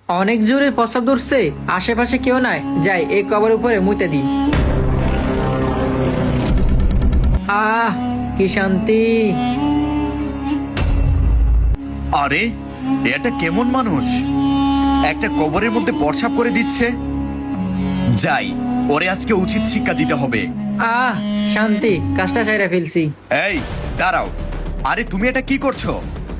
অনেক জোরে প্রস্রাব ধরছে, আশেপাশে কেউ নাই, যাই এই কবরের উপরে মুতে দিই। আহ, কি শান্তি। আরে এটা কেমন মানুষ, একটা কবরের মধ্যে প্রস্রাব করে দিচ্ছে। যাই, ওরে আজকে উচিত শিক্ষা দিতে হবে। আহ, শান্তি, কাজটা ছাইরা ফেলছি। এই দাঁড়াও, আরে তুমি এটা কি করছো?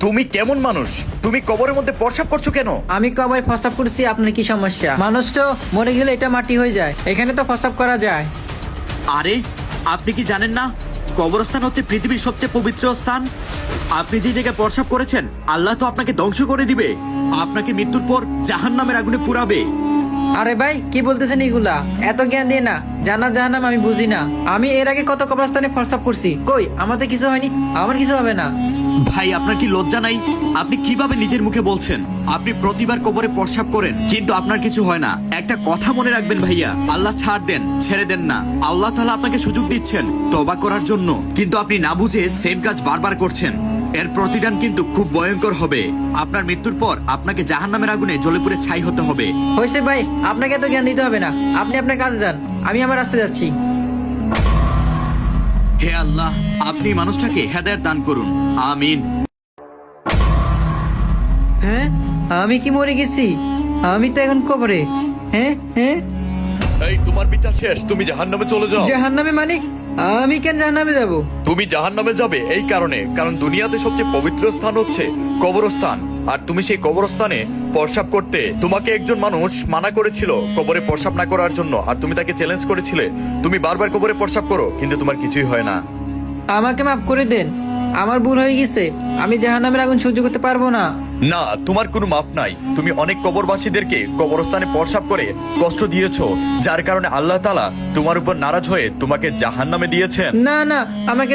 তুমি কেমন মানুষ, তুমি কবরের মধ্যে প্রস্রাব করছো কেন? আমি কবরে প্রস্রাব করছি, আপনার কি সমস্যা? মানুষ তো মরে গেলে এটা মাটি হয়ে যায়, এখানে তো প্রস্রাব করা যায়। আরে আপনি কি জানেন না কবরস্থান হচ্ছে পৃথিবীর সবচেয়ে পবিত্র স্থান? আপনি যে জায়গায় প্রস্রাব করেছেন আল্লাহ তো আপনাকে ধ্বংস করে দিবে, আপনাকে মৃত্যুর পর জাহান্নামের আগুনে পুরাবে। আরে ভাই, কি বলতেছেন এগুলা? এত জ্ঞান দিয়ে না, জানা জাহান্নাম আমি বুঝি না। আমি এর আগে কত কবরস্থানে প্রস্রাব করছি, কই আমাদের কিছু হয়নি, আমার কিছু হবে না। ভাই আপনার কি লজ্জা নাই? আপনি কিভাবে নিজের মুখে বলছেন আপনি প্রতিবার কবরে প্রস্রাব করেন কিন্তু আপনার কিছু হয় না? একটা কথা মনে রাখবেন ভাইয়া, আল্লাহ ছাড় দেন, ছেড়ে দেন না। আল্লাহ তাআলা আপনাকে সুযোগ দিচ্ছেন তওবা করার জন্য, কিন্তু আপনি না বুঝে সেম কাজ বারবার করছেন। এর প্রতিদান কিন্তু খুব ভয়ঙ্কর হবে। আপনার মৃত্যুর পর আপনাকে জাহান্নামের আগুনে জ্বলে পুড়ে ছাই হতে হবে। হয়েছে ভাই, আপনাকে এত জ্ঞান দিতে হবে না, আপনি আপনার কাজে যান, আমি আমার রাস্তায় যাচ্ছি। হে আল্লাহ, আপনি মানুষটাকে হেদায়েত দান করুন, আমিন। হ্যাঁ, আমি কি মরে গেছি? আমি তো এখন কবরে। হ্যাঁ হ্যাঁ, এই তোমার বিচার শেষ, তুমি জাহান্নামে চলে যাও। জাহান্নামে মানে? আমি কেন জাহান্নামে যাব? তুমি জাহান্নামে যাবে এই কারণে, কারণ দুনিয়াতে সবচেয়ে পবিত্র স্থান হচ্ছে কবরস্থান, আর তুমি সেই কবরস্থানে প্রস্রাব করতে তোমাকে একজন মানুষ মানা করেছিল কবরে প্রস্রাব না করার জন্য, আর তুমি তাকে চ্যালেঞ্জ করেছিলে। তুমি বারবার কবরে প্রস্রাব করো কিন্তু তোমার কিছুই হয় না। আমাকে মাফ করে দেন, আমার ভুল হয়ে গেছে, আমি জাহান্নামের আগুন সহ্য করতে পারবো না। না, তোমার কোনো মাপ নাই। তুমি অনেক কবরবাসীদেরকে কবরস্থানে প্রস্রাব করে কষ্ট দিয়েছো, যার কারণে আল্লাহ তাআলা তোমার উপর নারাজ হয়ে তোমাকে জাহান্নামে দিয়েছেন। না না, আমাকে